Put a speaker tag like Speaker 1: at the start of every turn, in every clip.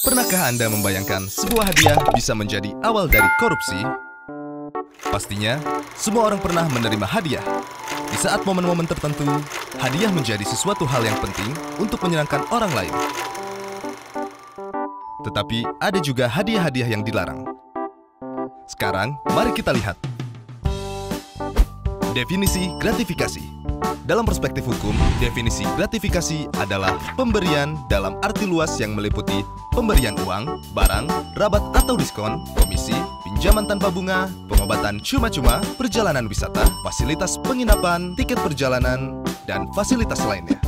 Speaker 1: Pernahkah Anda membayangkan sebuah hadiah bisa menjadi awal dari korupsi? Pastinya, semua orang pernah menerima hadiah. Di saat momen-momen tertentu, hadiah menjadi sesuatu hal yang penting untuk menyenangkan orang lain. Tetapi ada juga hadiah-hadiah yang dilarang. Sekarang, mari kita lihat. Definisi gratifikasi. Dalam perspektif hukum, definisi gratifikasi adalah pemberian dalam arti luas yang meliputi pemberian uang, barang, rabat atau diskon, komisi, pinjaman tanpa bunga, pengobatan cuma-cuma, perjalanan wisata, fasilitas penginapan, tiket perjalanan, dan fasilitas lainnya.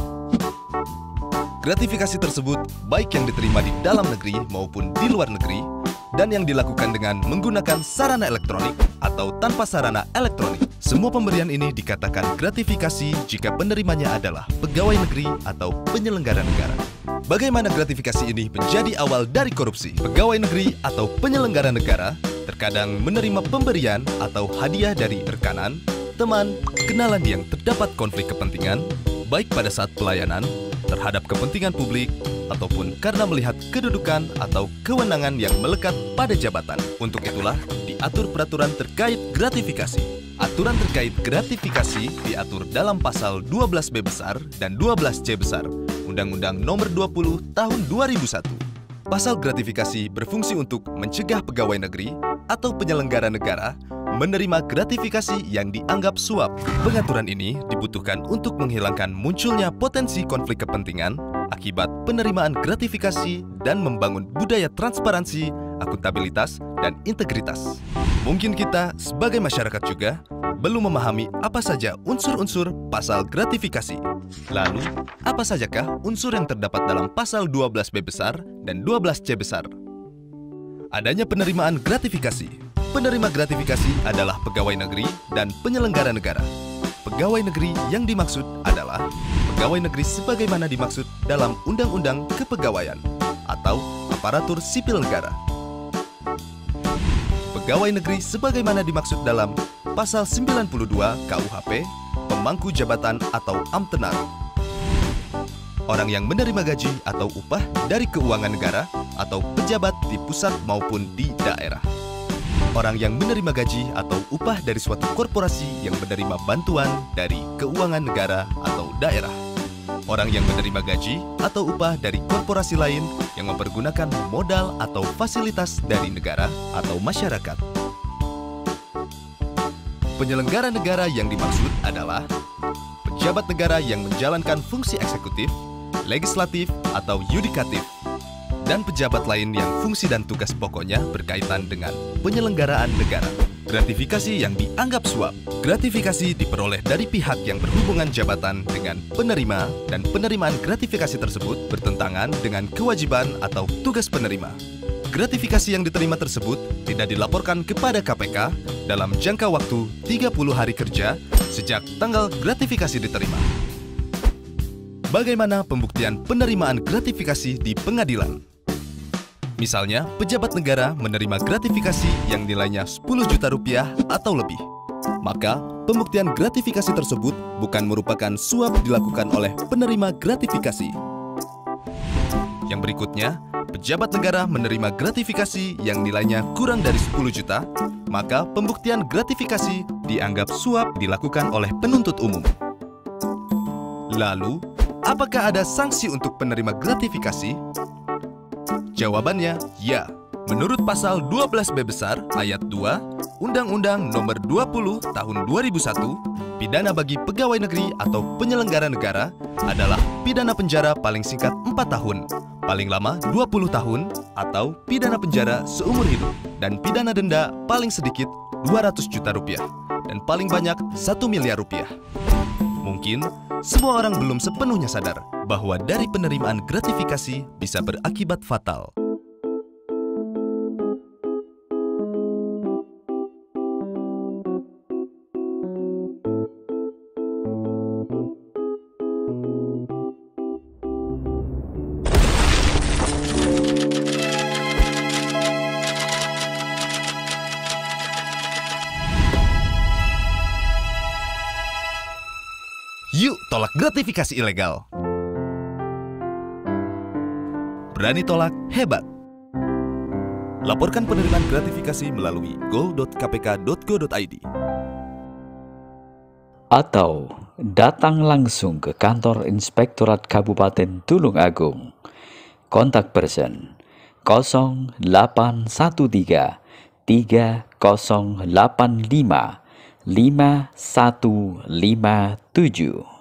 Speaker 1: Gratifikasi tersebut baik yang diterima di dalam negeri maupun di luar negeri, dan yang dilakukan dengan menggunakan sarana elektronik atau tanpa sarana elektronik. Semua pemberian ini dikatakan gratifikasi jika penerimanya adalah pegawai negeri atau penyelenggara negara. Bagaimana gratifikasi ini menjadi awal dari korupsi? Pegawai negeri atau penyelenggara negara terkadang menerima pemberian atau hadiah dari rekanan, teman, kenalan yang terdapat konflik kepentingan, baik pada saat pelayanan, terhadap kepentingan publik, ataupun karena melihat kedudukan atau kewenangan yang melekat pada jabatan. Untuk itulah, diatur peraturan terkait gratifikasi. Aturan terkait gratifikasi diatur dalam pasal 12B besar dan 12C besar, Undang-Undang Nomor 20 Tahun 2001. Pasal gratifikasi berfungsi untuk mencegah pegawai negeri atau penyelenggara negara menerima gratifikasi yang dianggap suap. Pengaturan ini dibutuhkan untuk menghilangkan munculnya potensi konflik kepentingan akibat penerimaan gratifikasi dan membangun budaya transparansi, akuntabilitas, dan integritas. Mungkin kita sebagai masyarakat juga belum memahami apa saja unsur-unsur pasal gratifikasi. Lalu, apa sajakah unsur yang terdapat dalam pasal 12B besar dan 12C besar? Adanya penerimaan gratifikasi. Penerima gratifikasi adalah pegawai negeri dan penyelenggara negara. Pegawai negeri yang dimaksud adalah pegawai negeri sebagaimana dimaksud dalam Undang-Undang Kepegawaian atau aparatur sipil negara. Pegawai negeri sebagaimana dimaksud dalam Pasal 92 KUHP, pemangku jabatan atau amtenar. Orang yang menerima gaji atau upah dari keuangan negara atau pejabat di pusat maupun di daerah. Orang yang menerima gaji atau upah dari suatu korporasi yang menerima bantuan dari keuangan negara atau daerah. Orang yang menerima gaji atau upah dari korporasi lain yang mempergunakan modal atau fasilitas dari negara atau masyarakat. Penyelenggara negara yang dimaksud adalah pejabat negara yang menjalankan fungsi eksekutif, legislatif, atau yudikatif, dan pejabat lain yang fungsi dan tugas pokoknya berkaitan dengan penyelenggaraan negara. Gratifikasi yang dianggap suap. Gratifikasi diperoleh dari pihak yang berhubungan jabatan dengan penerima, dan penerimaan gratifikasi tersebut bertentangan dengan kewajiban atau tugas penerima. Gratifikasi yang diterima tersebut tidak dilaporkan kepada KPK dalam jangka waktu 30 hari kerja sejak tanggal gratifikasi diterima. Bagaimana pembuktian penerimaan gratifikasi di pengadilan? Misalnya, pejabat negara menerima gratifikasi yang nilainya 10 juta rupiah atau lebih. Maka, pembuktian gratifikasi tersebut bukan merupakan suap dilakukan oleh penerima gratifikasi. Yang berikutnya, pejabat negara menerima gratifikasi yang nilainya kurang dari 10 juta, maka pembuktian gratifikasi dianggap suap dilakukan oleh penuntut umum. Lalu, apakah ada sanksi untuk penerima gratifikasi? Jawabannya, ya. Menurut pasal 12B besar ayat 2, Undang-Undang Nomor 20 Tahun 2001, pidana bagi pegawai negeri atau penyelenggara negara adalah pidana penjara paling singkat 4 tahun, paling lama 20 tahun, atau pidana penjara seumur hidup, dan pidana denda paling sedikit 200 juta rupiah, dan paling banyak 1 miliar rupiah. Mungkin, semua orang belum sepenuhnya sadar bahwa dari penerimaan gratifikasi bisa berakibat fatal. Yuk tolak gratifikasi ilegal. Berani tolak, hebat. Laporkan penerimaan gratifikasi melalui go.kpk.go.id.
Speaker 2: Atau datang langsung ke kantor Inspektorat Kabupaten Tulungagung. Kontak person 0813 3085 5157.